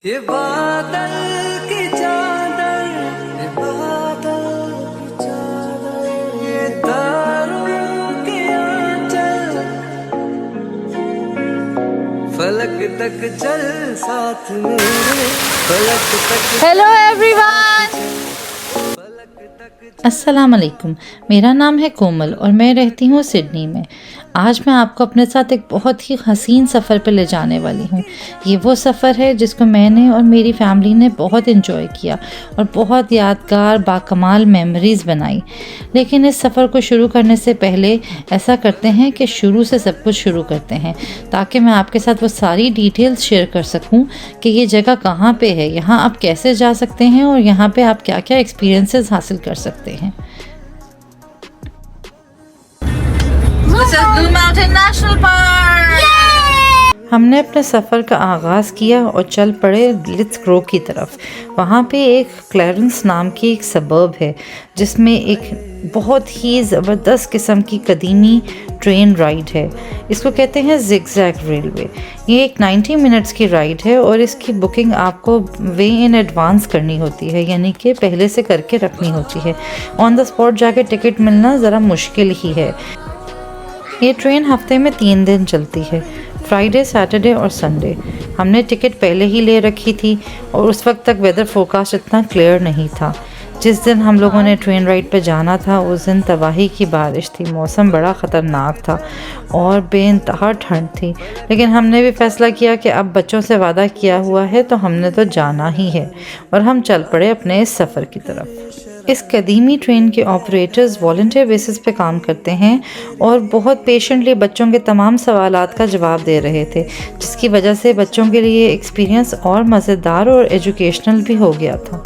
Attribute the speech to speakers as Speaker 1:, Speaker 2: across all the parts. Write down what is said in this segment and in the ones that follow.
Speaker 1: ये बादल की चादर, ये बादल की चादर, ये तारों के आंचल, फलक तक चल साथ मेरे, फलक तक।
Speaker 2: हेलो एवरीवन, अस्सलाम वालेकुम। मेरा नाम है कोमल और मैं रहती हूँ सिडनी में। आज मैं आपको अपने साथ एक बहुत ही हसीन सफ़र पे ले जाने वाली हूँ। ये वो सफ़र है जिसको मैंने और मेरी फैमिली ने बहुत इन्जॉय किया और बहुत यादगार बाकमाल मेमोरीज़ बनाई। लेकिन इस सफ़र को शुरू करने से पहले ऐसा करते हैं कि शुरू से सब कुछ शुरू करते हैं, ताकि मैं आपके साथ वो सारी डिटेल्स शेयर कर सकूँ कि ये जगह कहाँ पे है, यहाँ आप कैसे जा सकते हैं और यहाँ पे आप क्या क्या एक्सपीरियंसेस हासिल कर सकते हैं। Blue mountain national park. हमने अपने सफ़र का आगाज़ किया और चल पड़े लिट्ज़ ग्रो की तरफ। वहाँ पे एक क्लैरेंस नाम की एक सबर्ब है जिसमें एक बहुत ही ज़बरदस्त किस्म की कदीमी ट्रेन राइड है। इसको कहते हैं ज़िगज़ैग रेलवे। ये एक 90 मिनट्स की राइड है और इसकी बुकिंग आपको वे इन एडवांस करनी होती है, यानी कि पहले से करके रखनी होती है। ऑन द स्पॉट जाके टिकट मिलना ज़रा मुश्किल ही है। ये ट्रेन हफ्ते में 3 दिन चलती है, फ्राइडे, सैटरडे और संडे। हमने टिकट पहले ही ले रखी थी और उस वक्त तक वेदर फोरकास्ट इतना क्लियर नहीं था। जिस दिन हम लोगों ने ट्रेन राइड पे जाना था उस दिन तबाही की बारिश थी, मौसम बड़ा ख़तरनाक था और बेइंतहा ठंड थी। लेकिन हमने भी फ़ैसला किया कि अब बच्चों से वादा किया हुआ है तो हमने तो जाना ही है और हम चल पड़े अपने इस सफ़र की तरफ। इस कदीमी ट्रेन के ऑपरेटर्स वॉलंटियर बेसिस पे काम करते हैं और बहुत पेशेंटली बच्चों के तमाम सवालात का जवाब दे रहे थे, जिसकी वजह से बच्चों के लिए एक्सपीरियंस और मज़ेदार और एजुकेशनल भी हो गया था।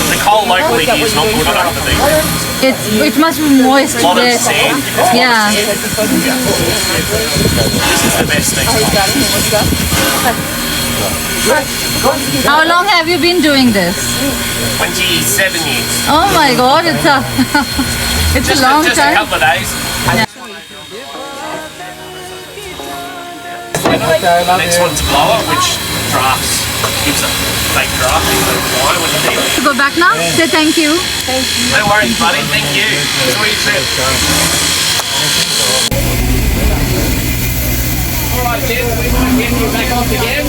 Speaker 3: The coal locally here is not good enough for these.
Speaker 2: It must be moist.
Speaker 3: A lot of sand.
Speaker 2: Yeah.
Speaker 3: This is the best thing.
Speaker 2: How long have you been doing this?
Speaker 3: 27 years.
Speaker 2: Oh my God, it's a it's a long
Speaker 3: just a
Speaker 2: time.
Speaker 3: couple of days. Next one's a blower, which drafts. Gives a fake draft into the wine when you heat it.
Speaker 2: To go back now? Say thank you.
Speaker 3: No worries, buddy. Thank you. Enjoy your trip. Alright, gents, we might get you back off again.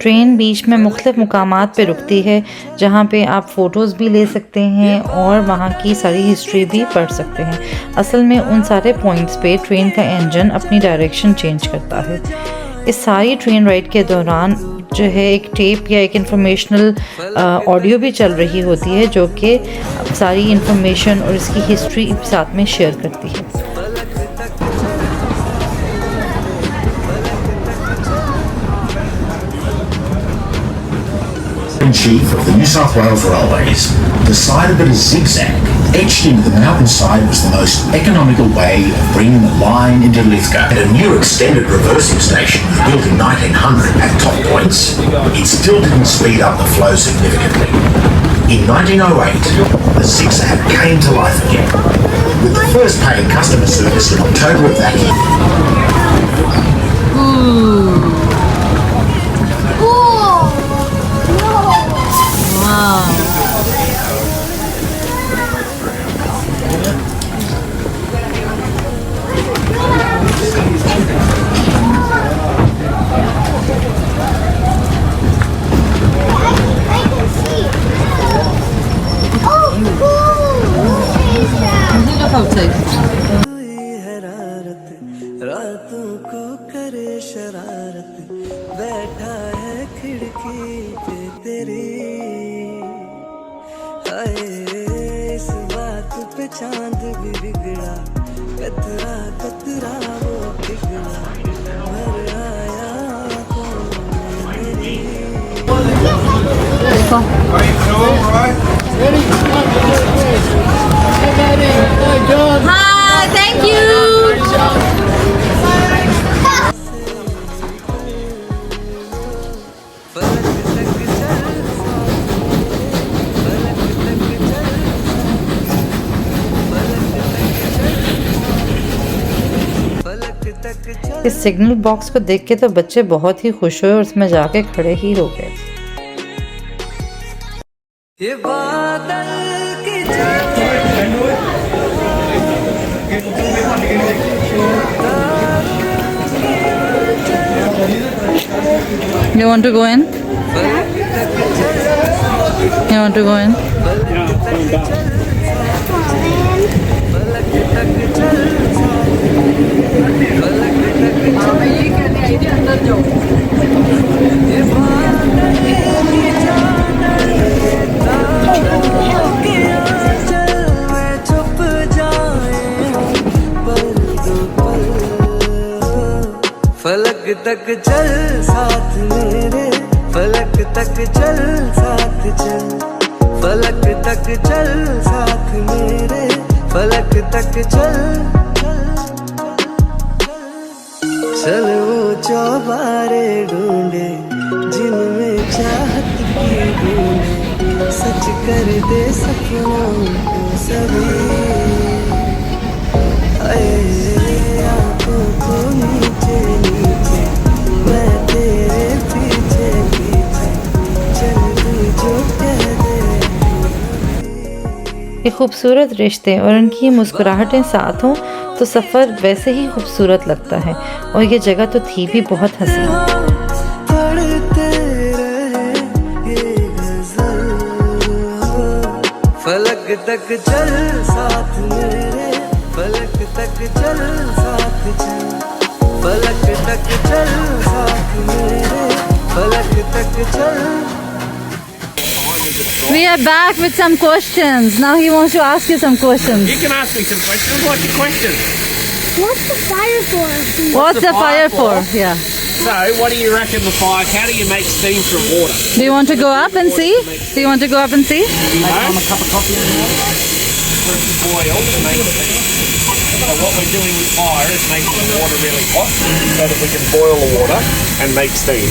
Speaker 2: Train बीच में मुख्तलिफ मुकामात पे रुकती है जहाँ पे आप photos भी ले सकते हैं और वहाँ की सारी हिस्ट्री भी पढ़ सकते हैं। असल में उन सारे पॉइंट्स पे ट्रेन का इंजन अपनी डायरेक्शन चेंज करता है। इस सारी ट्रेन राइड के दौरान जो है एक टेप या एक इंफॉर्मेशनल ऑडियो भी चल रही होती है जो कि सारी इंफॉर्मेशन और इसकी हिस्ट्री साथ में शेयर करती है।
Speaker 4: Chief of the New South Wales Railways decided that a zigzag etched into the mountainside was the most economical way of bringing the line into Lithgow. At a new extended reversing station built in 1900 at top points, it still didn't speed up the flow significantly. In 1908, the zigzag came to life again, with the first paying customer service in October of that year.
Speaker 1: रातों को करे शरारत, बैठा है खिड़की पे तेरी, हाय इस बात पे चांद भी बिगड़ा, कतरा कतरा वो बिगड़ा, भर आया आँखों में मेरी।
Speaker 2: Hi, thank you. इस सिग्नल बॉक्स को देख के तो बच्चे बहुत ही खुश हुए और उसमें जाके खड़े ही हो गए।
Speaker 1: ये बादल की
Speaker 2: You want to go in? You want to go in?
Speaker 1: फलक तक चल साथ मेरे, फलक तक चल साथ चल, फलक तक चल साथ मेरे, फलक तक चल। चल वो चौबारे ढूंढे जिनमें चाहत की ढूंढे, सच कर दे सपनों को सभी। आंखों को नीचे नीचे मैं तेरे पीछे पीछे, चल तू जो कह दे।
Speaker 2: ये खूबसूरत रिश्ते और उनकी मुस्कुराहटें साथ हों तो सफ़र वैसे ही खूबसूरत लगता है। और ये जगह तो थी भी बहुत हसीन।
Speaker 1: पढ़ते रहे ये गज़ल, फलक तक चल साथ मेरे, फलक तक चल साथ चल, फलक तक चल साथ मेरे, फलक तक चल।
Speaker 2: We are back with some questions. Now he wants to ask you some questions.
Speaker 3: You can ask me some questions. What's your question?
Speaker 5: What's the fire for?
Speaker 2: What's the fire for? Yeah.
Speaker 3: So, what do you reckon the fire? How do you make steam from water?
Speaker 2: Do you want to go up and see? Do you want to go up and see?
Speaker 3: A cup of coffee in the water. For it to boil to make steam. So what we're doing with fire is making the water really hot so that we can boil the water and make steam.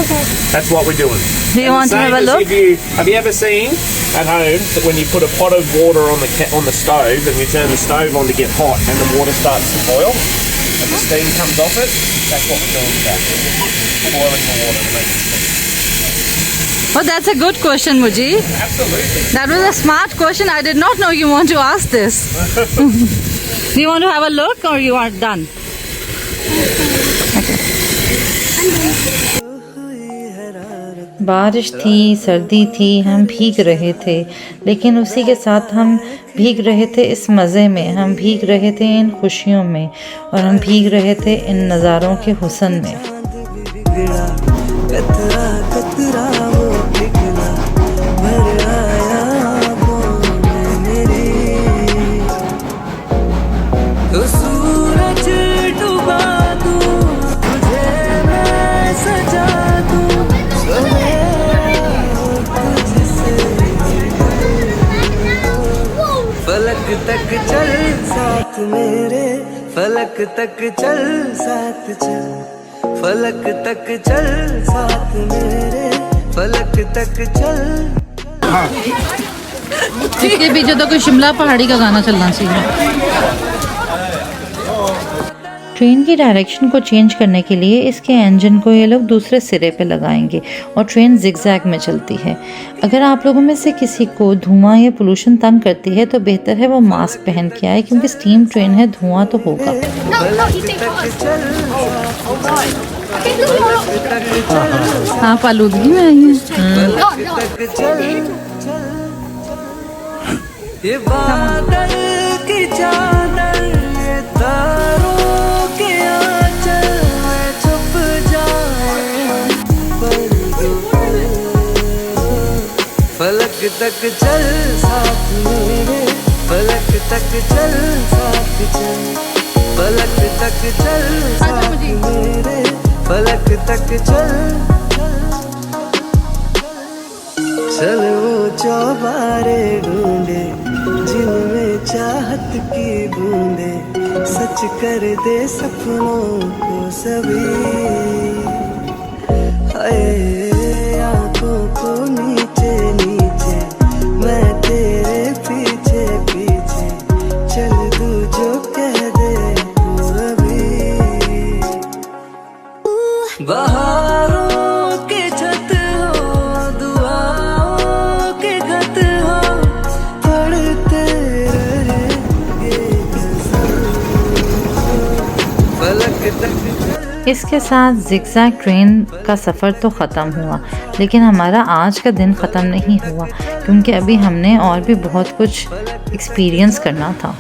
Speaker 5: Okay.
Speaker 3: That's what we're doing.
Speaker 2: Do you want to have a look?
Speaker 3: Have you ever seen at home that when you put a pot of water on the stove and you turn the stove on to get hot and the water starts to boil and the steam comes off it? That's what we're doing with that. Boiling the water to make it steam.
Speaker 2: Oh, that's a good question, Muji.
Speaker 3: Absolutely.
Speaker 2: That was a smart question. I did not know you want to ask this. Do you want to have a look or you are done? बारिश थी, सर्दी थी, हम भीग रहे थे, लेकिन उसी के साथ हम भीग रहे थे इस मज़े में, हम भीग रहे थे इन खुशियों में और हम भीग रहे थे इन नज़ारों के हुस्न में।
Speaker 1: कतरा कतरा वो पिघला, भर आया आँखों में मेरी, तो सूरज डुबा दूँ तुझे मैं सजा दूँ, तुझसे फलक तक चल साथ मेरे, फलक तक चल साथ चल, फलक तक चल साथ मेरे, फलक तक चल।
Speaker 2: इसके पीछे तो कोई शिमला पहाड़ी का गाना चलना चाहिए। ट्रेन की डायरेक्शन को चेंज करने के लिए इसके इंजन को ये लोग दूसरे सिरे पे लगाएंगे और ट्रेन जिगजैग में चलती है। अगर आप लोगों में से किसी को धुआं या पोल्यूशन तंग करती है तो बेहतर है वो मास्क पहन के आए, क्योंकि स्टीम ट्रेन है, धुआं तो होगा। आप आलूदगी में आई हैं।
Speaker 1: ये बादल की चादर, ये तारों के आंचल में छुप जाए, फलक तक चल साथ मेरे, फलक तक चल साथ चल, फलक तक चल साथ मेरे, फलक तक चल। चल वो चौबारे ढूंढे जिनमें चाहत की बूंदे, सच कर दे सपनों को सभी। हाय आंखों को नीचे नीचे मैं तेरे पीछे पीछे, चल तू जो कह दे तू अभी। बहारों के छत हो, दुआओं के खत हो, पढ़ते रहेंगे फलक तक चल।
Speaker 2: इसके साथ जिगजैग ट्रेन का सफ़र तो ख़त्म हुआ, लेकिन हमारा आज का दिन ख़त्म नहीं हुआ, क्योंकि अभी हमने और भी बहुत कुछ एक्सपीरियंस करना था।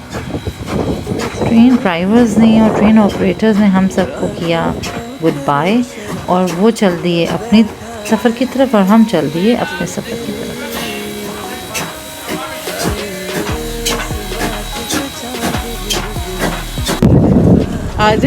Speaker 2: ट्रेन ड्राइवर्स ने और ट्रेन ऑपरेटर्स ने हम सबको किया गुड बाय, और वो चल दिए अपने सफ़र की तरफ और हम चल दिए अपने सफ़र की तरफ। आज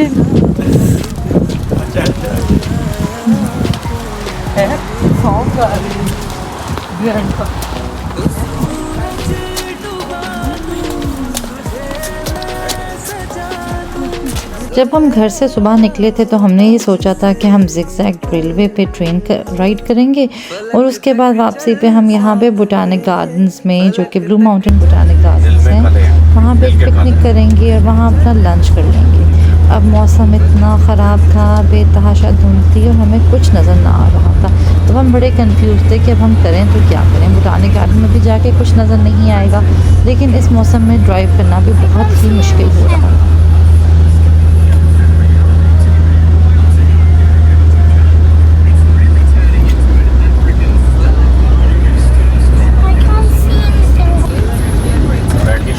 Speaker 2: जब हम घर से सुबह निकले थे तो हमने ये सोचा था कि हम जिगजैग रेलवे पे ट्रेन राइड करेंगे और उसके बाद वापसी पे हम यहाँ पे बोटानिक गार्डन्स में, जो कि ब्लू माउंटेन बोटानिक गार्डन्स हैं, वहाँ पे पिकनिक करेंगे और वहाँ अपना लंच कर लेंगे। अब मौसम इतना ख़राब था, बेतहाशा धुंध थी और हमें कुछ नज़र ना आ रहा था, तो हम बड़े कंफ्यूज थे कि अब हम करें तो क्या करें। बोटानिक गार्डन में भी जाके कुछ नज़र नहीं आएगा, लेकिन इस मौसम में ड्राइव करना भी बहुत ही मुश्किल हो रहा था।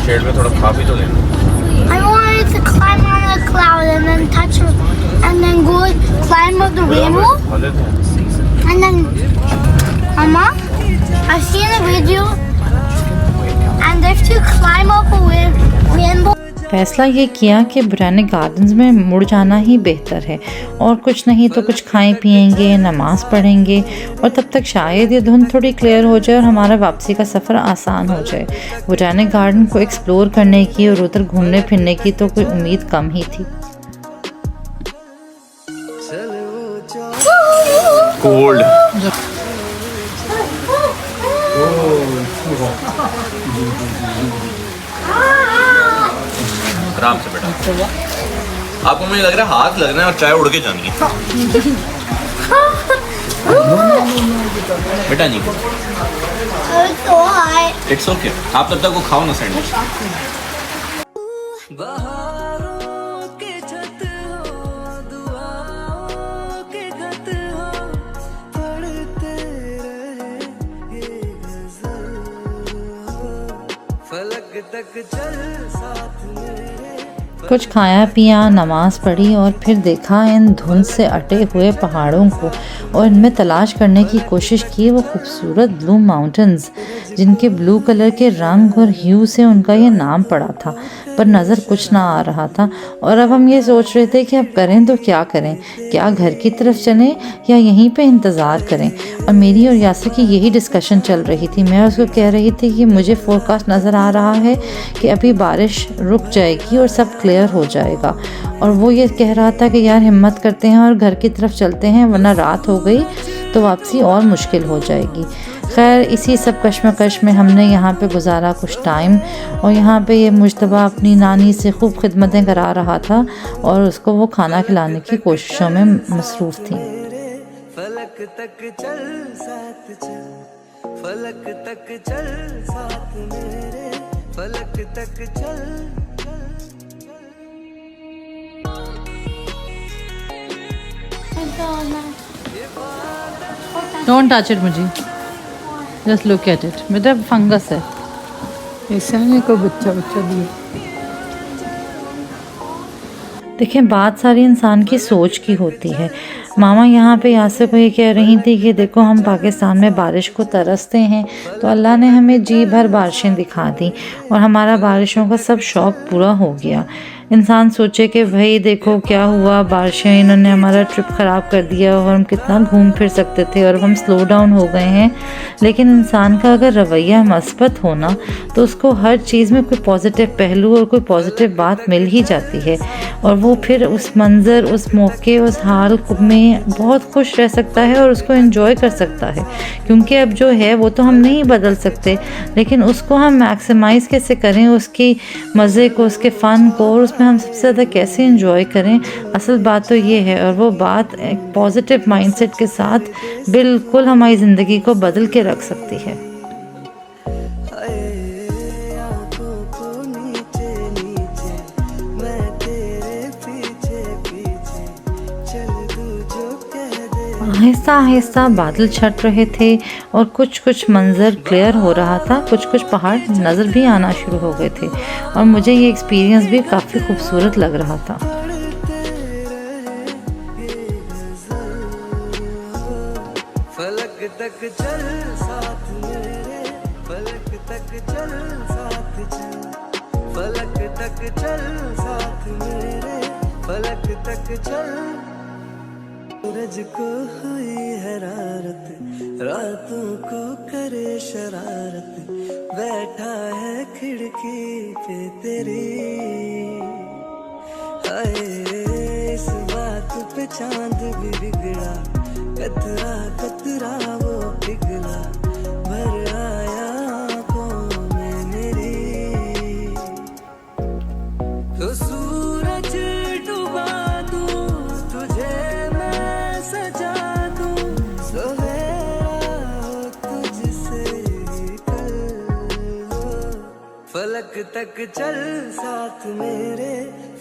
Speaker 6: शेड में थोड़ा खा भी तो लेना।
Speaker 5: I wanted to climb on a cloud and then touch and then go climb up the rainbow. And then, Mama, I've seen a video and if you climb up a rainbow.
Speaker 2: फैसला ये किया कि botanic gardens में मुड़ जाना ही बेहतर है, और कुछ नहीं तो कुछ खाएं पिएंगे, नमाज़ पढ़ेंगे, और तब तक शायद ये धुंध थोड़ी क्लियर हो जाए और हमारा वापसी का सफ़र आसान हो जाए। बोटानिक गार्डन को एक्सप्लोर करने की और उधर घूमने फिरने की तो कोई उम्मीद कम ही थी।
Speaker 6: कोल्ड आराम से बेटा, आपको मुझे लग रहा है हाथ लगना है और चाय उड़ के जानी है बेटा। नहीं इट्स ओके, आप तब तक वो खाओ ना सैंडविच।
Speaker 1: बहारों के छत हो, दुआओं के खत हो, पढ़ते रहेंगे गज़ल हो, फलक तक चल साथ मेरे।
Speaker 2: कुछ खाया पिया, नमाज़ पढ़ी और फिर देखा इन धुंध से अटे हुए पहाड़ों को और इनमें तलाश करने की कोशिश की वो खूबसूरत ब्लू माउंटेन्स, जिनके ब्लू कलर के रंग और ह्यू से उनका ये नाम पड़ा था, पर नज़र कुछ ना आ रहा था। और अब हम ये सोच रहे थे कि अब करें तो क्या करें, क्या घर की तरफ चलें या यहीं पे इंतज़ार करें। और मेरी और यासिर की यही डिस्कशन चल रही थी। मैं उसको कह रही थी कि मुझे फोरकास्ट नज़र आ रहा है कि अभी बारिश रुक जाएगी और सब क्लियर हो जाएगा, और वो ये कह रहा था कि यार हिम्मत करते हैं और घर की तरफ चलते हैं, वरना रात हो गई तो वापसी और मुश्किल हो जाएगी। खैर इसी सब कश्मकश में हमने यहाँ पे गुजारा कुछ टाइम, और यहाँ पे ये मुज्तबा अपनी नानी से खूब खिदमतें करा रहा था और उसको वो खाना खिलाने की कोशिशों में मसरूफ़ थी।
Speaker 1: फलक तक चल साथ चल, फलक तक चल साथ मेरे, फलक तक चल।
Speaker 2: डोंट टच इट मुझे, जस्ट लुक एट इट। बेटा फंगस है,
Speaker 7: ऐसा नहीं कोई बच्चा दिए।
Speaker 2: देखिए बात सारी इंसान की सोच की होती है। मामा यहाँ पे यासिर को ये कह रही थी कि देखो हम पाकिस्तान में बारिश को तरसते हैं, तो अल्लाह ने हमें जी भर बारिशें दिखा दी और हमारा बारिशों का सब शौक़ पूरा हो गया। इंसान सोचे कि भाई देखो क्या हुआ, बारिशें इन्होंने हमारा ट्रिप ख़राब कर दिया और हम कितना घूम फिर सकते थे और हम स्लो डाउन हो गए हैं। लेकिन इंसान का अगर रवैया मस्बत हो ना, तो उसको हर चीज़ में कोई पॉजिटिव पहलू और कोई पॉजिटिव बात मिल ही जाती है, और वो फिर उस मंज़र, उस मौके, उस हाल में बहुत खुश रह सकता है और उसको एंजॉय कर सकता है। क्योंकि अब जो है वो तो हम नहीं बदल सकते, लेकिन उसको हम मैक्सिमाइज़ कैसे करें, उसकी मज़े को, उसके फ़न को, और उसमें में हम सबसे ज़्यादा कैसे एंजॉय करें, असल बात तो ये है। और वो बात एक पॉजिटिव माइंडसेट के साथ बिल्कुल हमारी ज़िंदगी को बदल के रख सकती है।
Speaker 1: आंखों को नीचे नीचे मैं तेरे पीछे पीछे चल दूं जो कह दे।
Speaker 2: आहिस्ता आहिस्ता बादल छट रहे थे और कुछ कुछ मंजर क्लियर हो रहा था, कुछ कुछ पहाड़ नज़र भी आना शुरू हो गए थे और मुझे ये एक्सपीरियंस भी काफ़ी खूबसूरत लग रहा था।
Speaker 1: फलक तक चल साथ मेरे, फलक तक चल साथ चल, फलक तक चल साथ मेरे, फलक तक चल। सूरज को हुई हरारत, रातों को करे शरारत, बैठा है खिड़की पे तेरी। हाय इस बात पे चांद भी बिगड़ा, कतरा कतरा वो पिघला, भर आया आंखों में मेरी। तो सूरज डुबा दूं तुझे मैं सजा दूं, सवेरा हो तुझसे कल हो। फलक तक चल साथ मेरे,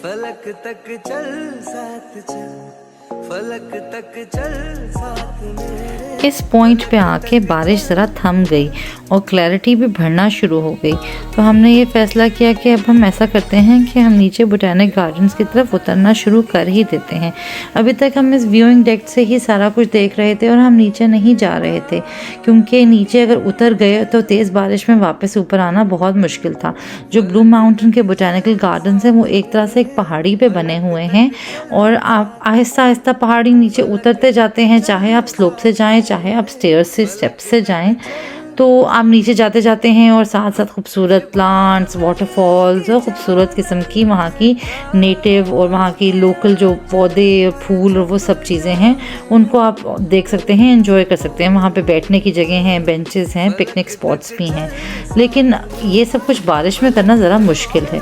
Speaker 1: फलक तक चल साथ चल, फलक तक चल साथ मेरे।
Speaker 2: इस पॉइंट पे आके बारिश ज़रा थम गई और क्लैरिटी भी बढ़ना शुरू हो गई। तो हमने ये फ़ैसला किया कि अब हम ऐसा करते हैं कि हम नीचे बोटेनिक गार्डन्स की तरफ उतरना शुरू कर ही देते हैं। अभी तक हम इस व्यूइंग डेक से ही सारा कुछ देख रहे थे और हम नीचे नहीं जा रहे थे, क्योंकि नीचे अगर उतर गए तो तेज़ बारिश में वापस ऊपर आना बहुत मुश्किल था। जो ब्लू माउंटेन के बोटेनिकल गार्डन्स हैं वो एक तरह से एक पहाड़ी पे बने हुए हैं और आप आहिस्ता आहिस्ता पहाड़ी नीचे उतरते जाते हैं, चाहे आप स्लोप से जाएं चाहे आप स्टेयर्स से स्टेप्स से जाएं। तो आप नीचे जाते जाते हैं और साथ साथ खूबसूरत प्लांट्स, वाटरफॉल्स और ख़ूबसूरत किस्म की वहाँ की नेटिव और वहाँ की लोकल जो पौधे फूल और वो सब चीज़ें हैं उनको आप देख सकते हैं, एंजॉय कर सकते हैं। वहाँ पे बैठने की जगह हैं, बेंचेस हैं, पिकनिक स्पॉट्स भी हैं, लेकिन ये सब कुछ बारिश में करना ज़रा मुश्किल है।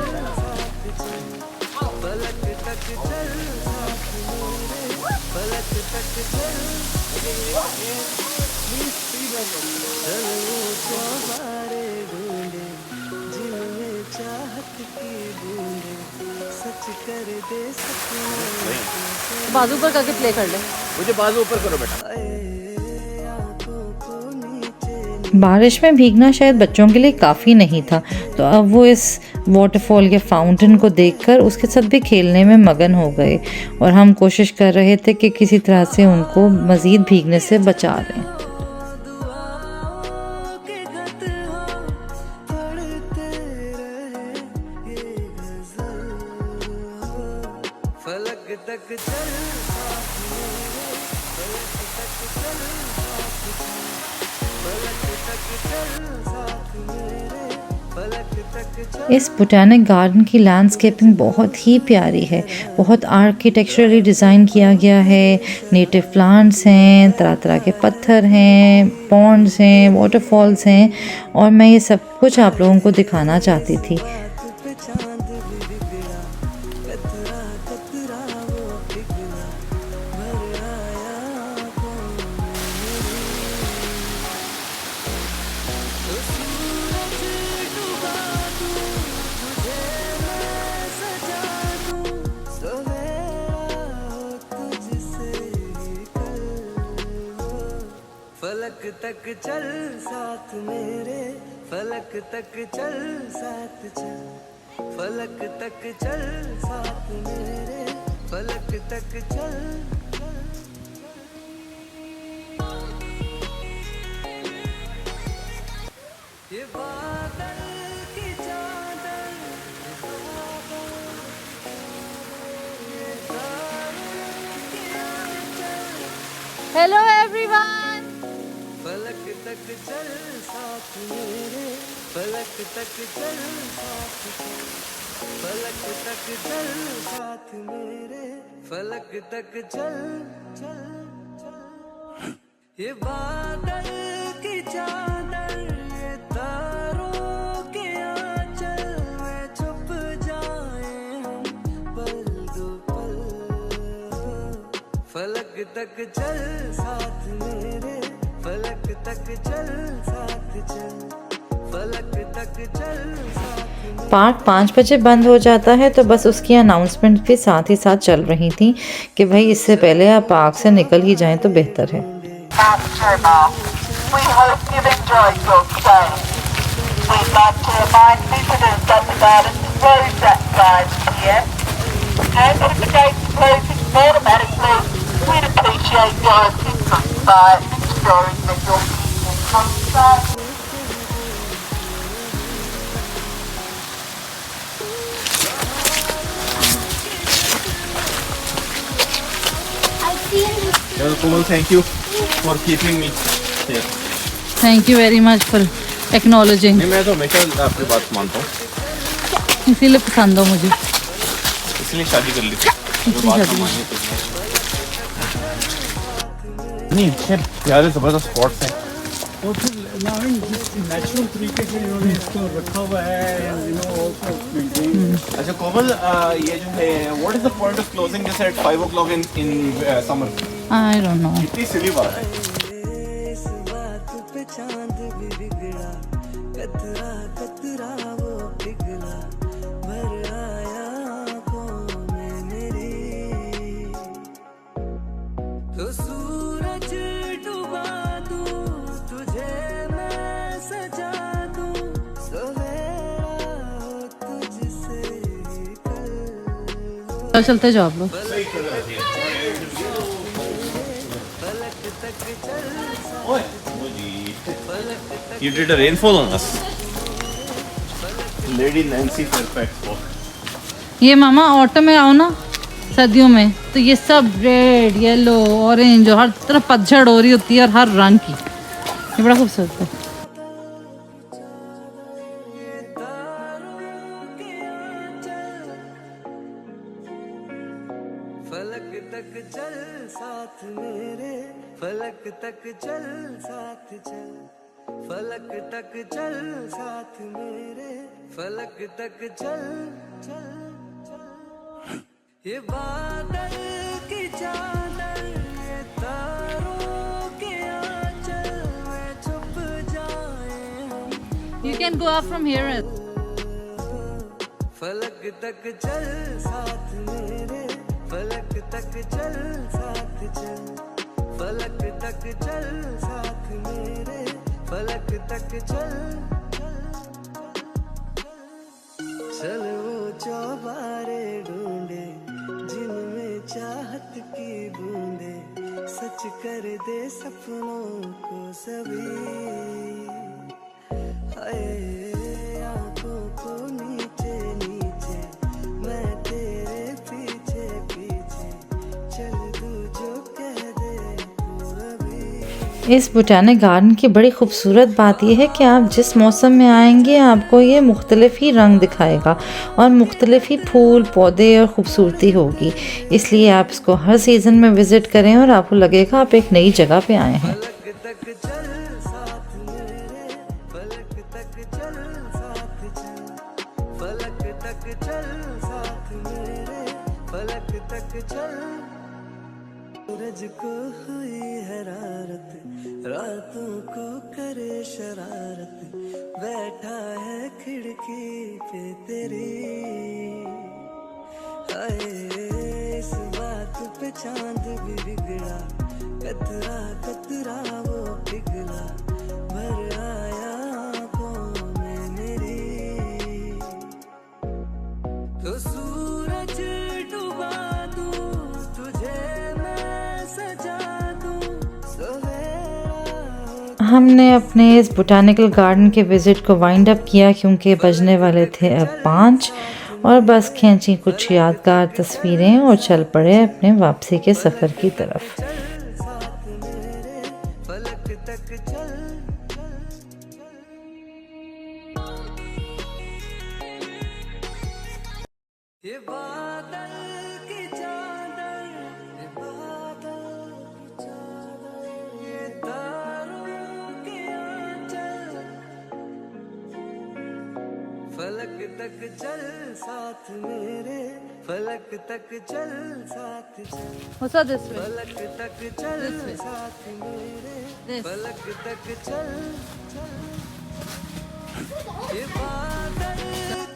Speaker 7: बाजू पर करके प्ले कर ले।
Speaker 6: मुझे बाजू ऊपर करो बेटा।
Speaker 2: बारिश में भीगना शायद बच्चों के लिए काफ़ी नहीं था, तो अब वो इस वाटरफॉल या फाउंटेन को देखकर उसके साथ भी खेलने में मगन हो गए और हम कोशिश कर रहे थे कि किसी तरह से उनको मज़ीद भीगने से बचा लें।
Speaker 1: फलक तक चल साथ मेरे, फलक तक चल साथ चल, फलक तक चल साथ मेरे, फलक तक चल।
Speaker 2: इस बोटेनिक गार्डन की लैंडस्केपिंग बहुत ही प्यारी है, बहुत आर्किटेक्चरली डिज़ाइन किया गया है। नेटिव प्लांट्स हैं, तरह तरह के पत्थर हैं, पॉन्ड्स हैं, वाटरफॉल्स हैं और मैं ये सब कुछ आप लोगों को दिखाना चाहती थी।
Speaker 1: पे चांद भी बिगड़ा, कतरा कतरा वो पिघला, भर आया आंखों में मेरी। तो सूरज डुबा दूं तुझे मैं सजा दूं, सवेरा हो तुझसे कल हो। फलक तक चल साथ मेरे, फलक तक चल साथ चल, फलक तक चल साथ मेरे, फलक तक चल। ये बादल की चादर, ये बादल, ये तारों की आंचल,
Speaker 7: हेलो एवरीवन।
Speaker 1: फलक तक चल साथ मेरे, फलक तक चल साथ चल, फलक तक चल साथ मेरे, फलक तक चल चल चल। ये बादल की चादर, ये तारों के आंचल में छुप जाए हम, तक चल साथ मेरे, फलक तक चल साथ चल, फलक तक चल साथ।
Speaker 2: पार्क 5 बजे बंद हो जाता है, तो बस उसकी अनाउंसमेंट भी साथ ही साथ चल रही थी कि भाई इससे पहले आप पार्क से निकल ही जाएं तो बेहतर है।
Speaker 8: We hope you've enjoyed your stay. We'd like to remind visitors that the garden is closed at 5 p.m. and with the gates closing automatically, we'd appreciate your assistance by ensuring that your vehicle comes back.
Speaker 5: I feel
Speaker 6: Komal, thank you for keeping me here.
Speaker 7: Thank you very much for acknowledging.
Speaker 6: नहीं, मैं तो हमेशा आपकी बात मानता हूँ,
Speaker 7: इसीलिए पसंद हो मुझे।
Speaker 6: इसलिए शादी कर ली थी। अगर बात ना मानिए तो नहीं, अच्छे यार जबरदस्त स्पॉट्स हैं।
Speaker 9: तो फिर नेचुरल तरीके से इन्होंने इसको रखा हुआ है,
Speaker 6: अच्छा कोमल, ये जो है what is the point of closing this eight 5 o'clock in summer?
Speaker 7: I don't know.
Speaker 6: कितनी सिली बात है।
Speaker 1: इस बात पे चांद भी बिगड़ा, कतरा कतरा वो पिघला, भर आया आँखों में मेरी, तो सूरज डुबा दूं तुझे मैं सजा दूं, सवेरा हो तुझसे कल।
Speaker 7: चलते जाओ आप लोग।
Speaker 6: You did a rainfall on us. Lady Nancy Fairfax walk.
Speaker 7: ये मामा ऑटो में आओ ना सर्दियों में, तो ये सब रेड येलो ऑरेंज और हर तरफ पतझड़ हो रही होती है और हर रंग की। ये बड़ा खूबसूरत है।
Speaker 1: फलक तक चल साथ मेरे, फलक तक चल साथ चल, फलक तक चल साथ मेरे, फलक तक चल चल चल। ये बादल की चादर, ये तारों के आंचल में छुप जाए हम।
Speaker 7: You can go up from here.
Speaker 1: फलक तक चल साथ मेरे, फलक तक चल साथ चल, फलक तक चल साथ मेरे, फलक तक चल चल। वो चौबारे ढूंढे जिनमें चाहत की बूंदे, सच कर दे सपनों को सभी, हाय आंखों को नीचे नीचे, मैं तेरे पीछे पीछे चल दूं जो कह दे तू अभी।
Speaker 2: इस बोटानिक गार्डन की बड़ी खूबसूरत बात यह है कि आप जिस मौसम में आएंगे आपको ये मुख्तलिफ ही रंग दिखाएगा और मुख्तलिफ ही फूल पौधे और ख़ूबसूरती होगी, इसलिए आप इसको हर सीज़न में विज़िट करें और आपको लगेगा आप एक नई जगह पे आए हैं।
Speaker 1: फलक तक चल साथ मेरे, फलक तक चल साथ चल, फलक तक चल साथ मेरे, फलक तक चल। सूरज को हुई हरारत, रातों को करे शरारत, बैठा है खिड़की पे तेरी, हाय इस बात पे चांद भी बिगड़ा, कतरा कतरा वो पिघला, भर आया आँखों में मेरी, तो सूरज डुबा दूं तुझे मैं सजा दूं, सवेरा।
Speaker 2: हमने अपने इस बोटानिकल गार्डन के विज़िट को वाइंड अप किया क्योंकि बजने वाले थे अब 5 और बस खींची कुछ यादगार तस्वीरें और चल पड़े अपने वापसी के सफ़र की तरफ।
Speaker 1: साथ मेरे, फलक तक चल ये बादल की चादर, ये बादल की चादर, ये तारों के आंचल, फलक तक चल साथ मेरे, फलक तक चल साथ चल,
Speaker 7: What's that this way?
Speaker 1: फलक तक चल साथ मेरे,
Speaker 7: This.
Speaker 1: फलक तक चल चल। ये बादल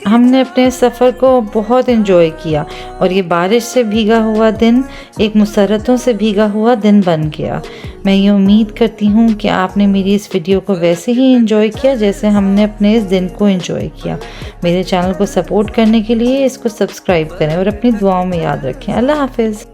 Speaker 2: हमने अपने सफ़र को बहुत इन्जॉय किया और ये बारिश से भीगा हुआ दिन एक मुसरतों से भीगा हुआ दिन बन गया। मैं ये उम्मीद करती हूँ कि आपने मेरी इस वीडियो को वैसे ही इन्जॉय किया जैसे हमने अपने इस दिन को इन्जॉय किया। मेरे चैनल को सपोर्ट करने के लिए इसको सब्सक्राइब करें और अपनी दुआओं में याद रखें। अल्लाह हाफिज़।